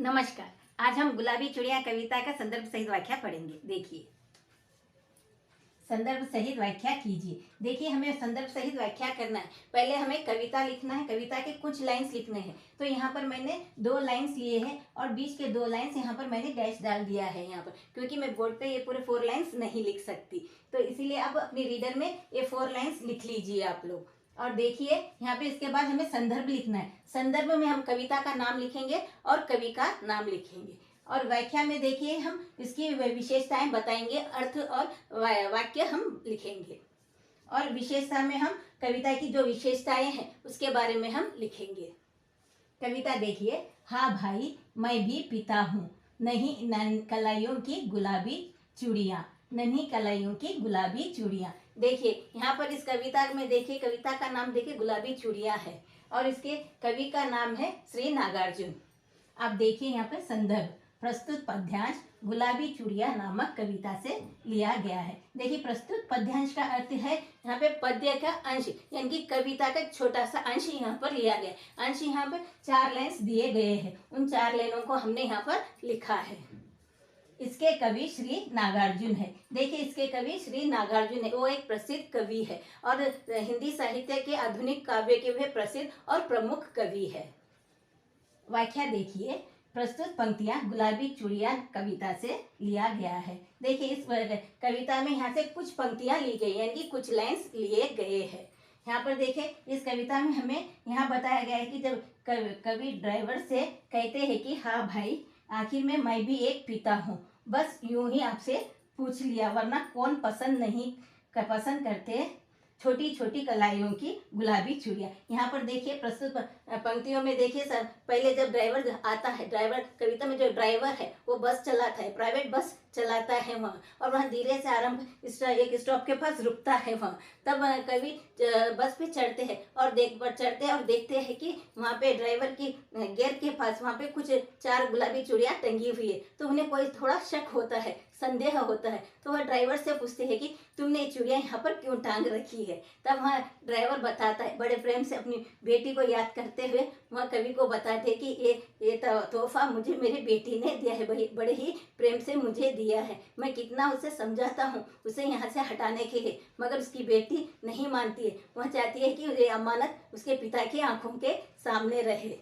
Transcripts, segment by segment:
नमस्कार। आज हम गुलाबी चूड़ियां कविता का संदर्भ सहित व्याख्या पढ़ेंगे। देखिए, संदर्भ सहित व्याख्या कीजिए। देखिए, हमें संदर्भ सहित व्याख्या करना है। पहले हमें कविता लिखना है, कविता के कुछ लाइंस लिखने हैं। तो यहाँ पर मैंने 2 लाइंस लिए हैं और बीच के 2 लाइंस यहाँ पर मैंने डैश डाल दिया है यहाँ पर, क्योंकि मैं बोर्ड पे ये पूरे 4 लाइंस नहीं लिख सकती। तो इसीलिए अब अपनी रीडर में ये 4 लाइंस लिख लीजिए आप लोग। और देखिए, यहाँ पे इसके बाद हमें संदर्भ लिखना है। संदर्भ में हम कविता का नाम लिखेंगे और कवि का नाम लिखेंगे। और व्याख्या में देखिए, हम इसकी विशेषताएं बताएंगे, अर्थ और वाक्य हम लिखेंगे। और विशेषता में हम कविता की जो विशेषताएं हैं उसके बारे में हम लिखेंगे। कविता देखिए, हाँ भाई मैं भी पीता हूँ, नहीं कलाइयों की गुलाबी चूड़ियाँ, नन्ही कलाइयों की गुलाबी चूड़ियाँ। देखिए, यहाँ पर इस कविता में देखिए, कविता का नाम देखिए गुलाबी चूड़ियाँ है और इसके कवि का नाम है श्री नागार्जुन। आप देखिए, यहाँ पर संदर्भ प्रस्तुत पद्यांश गुलाबी चूड़ियां नामक कविता से लिया गया है। देखिए, प्रस्तुत पद्यांश का अर्थ है यहाँ पे पद्य का अंश, यानी कि कविता का छोटा सा अंश यहाँ पर लिया गया। अंश यहाँ पर 4 लाइन्स दिए गए हैं, उन 4 लाइनों को हमने यहाँ पर लिखा है। इसके कवि श्री नागार्जुन है। देखिए, इसके कवि श्री नागार्जुन है, वो एक प्रसिद्ध कवि है और हिंदी साहित्य के आधुनिक काव्य के वे प्रसिद्ध और प्रमुख कवि है। व्याख्या देखिए, प्रस्तुत पंक्तियां गुलाबी चूड़ियां कविता से लिया गया है। देखिए, इस कविता में यहाँ से कुछ पंक्तियां ली गई, यानी कि कुछ लाइन्स लिए गए हैं। यहाँ पर देखिए, इस कविता में हमें यहाँ बताया गया है कि जब कवि ड्राइवर से कहते हैं कि हाँ भाई, आखिर में मैं भी एक पीता हूँ, बस यूं ही आपसे पूछ लिया, वरना कौन पसंद करते छोटी छोटी कलाइयों की गुलाबी चूड़ियाँ। यहाँ पर देखिए, प्रस्तुत पंक्तियों में देखिए, सर पहले जब ड्राइवर आता है, ड्राइवर कविता में जो ड्राइवर है वो बस चलाता है, प्राइवेट बस चलाता है वहाँ, और वहाँ धीरे से आरंभ एक स्टॉप के पास रुकता है वहाँ। तब कवि बस पे चढ़ते हैं और देखते हैं कि वहाँ पे ड्राइवर की गियर के पास वहाँ पे कुछ 4 गुलाबी चूड़ियाँ टंगी हुई है। तो उन्हें कोई थोड़ा शक होता है, संदेह होता है, तो वह ड्राइवर से पूछते हैं कि तुमने ये चूड़ियाँ यहाँ पर क्यों टांग रखी है। तब वहाँ ड्राइवर बताता है, बड़े प्रेम से अपनी बेटी को याद करते हुए वह कवि को बताते हैं कि ये तोहफा मुझे मेरी बेटी ने दिया है, बड़े ही प्रेम से मुझे दिया है। मैं कितना उसे समझाता हूँ उसे यहाँ से हटाने के लिए, मगर उसकी बेटी नहीं मानती है। वह चाहती है कि ये अमानत उसके पिता की आंखों के सामने रहे।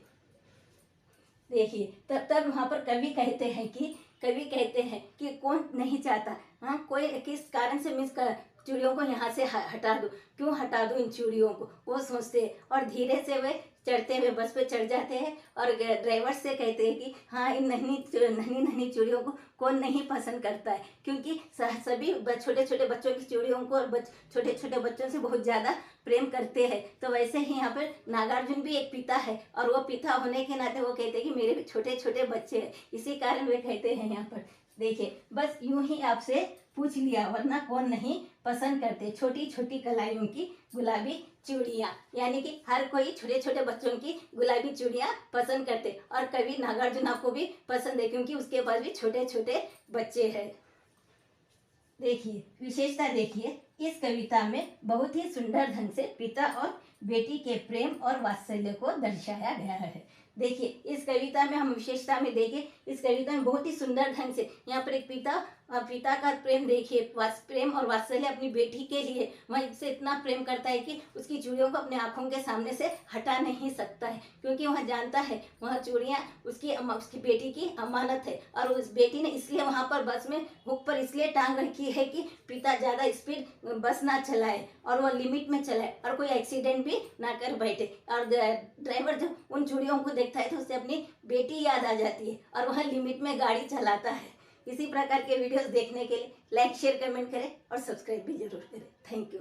देखिए, तब वहाँ पर कवि कहते हैं कि कौन नहीं चाहता, हाँ कोई किस कारण से मिस चूड़ियों को यहाँ से हटा दो, क्यों हटा दो इन चूड़ियों को, वो सोचते हैं। और धीरे से वे चढ़ते हुए बस पे चढ़ जाते हैं और ड्राइवर से कहते हैं कि हाँ, इन नन्ही चूड़ियों को कौन नहीं पसंद करता है, क्योंकि सभी छोटे छोटे बच्चों की चूड़ियों को और छोटे छोटे बच्चों से बहुत ज़्यादा प्रेम करते हैं। तो वैसे ही यहाँ पर नागार्जुन भी एक पिता है और वो पिता होने के नाते वो कहते हैं कि मेरे भी छोटे छोटे बच्चे हैं, इसी कारण वे कहते हैं यहाँ पर। देखिए, बस यूं ही आपसे पूछ लिया, वरना कौन नहीं पसंद करते छोटी छोटी कलाइयों की गुलाबी चूड़ियाँ, यानी कि हर कोई छोटे छोटे बच्चों की गुलाबी चूड़ियाँ पसंद करते। और कवि नागार्जुन को भी पसंद है, क्योंकि उसके पास भी छोटे छोटे बच्चे हैं। देखिए, विशेषता देखिए, इस कविता में बहुत ही सुंदर ढंग से पिता और बेटी के प्रेम और वात्सल्य को दर्शाया गया है। देखिए, इस कविता में हम विशेषता में देखिए, इस कविता में बहुत ही सुंदर ढंग से यहाँ पर एक पिता का प्रेम देखिए, प्रेम और वात्सल्य अपनी बेटी के लिए। वह इससे इतना प्रेम करता है कि उसकी चूड़ियों को अपने आंखों के सामने से हटा नहीं सकता है, क्योंकि वह जानता है वह चूड़ियाँ उसकी बेटी की अमानत है। और उस बेटी ने इसलिए वहाँ पर बस में हुक पर इसलिए टांग रखी है कि पिता ज़्यादा स्पीड बस ना चलाए और वह लिमिट में चलाए और कोई एक्सीडेंट भी ना कर बैठे। और ड्राइवर जब उन चूड़ियों को देखता है तो उसे अपनी बेटी याद आ जाती है और वह लिमिट में गाड़ी चलाता है। इसी प्रकार के वीडियोस देखने के लिए लाइक शेयर कमेंट करें और सब्सक्राइब भी जरूर करें। Thank you.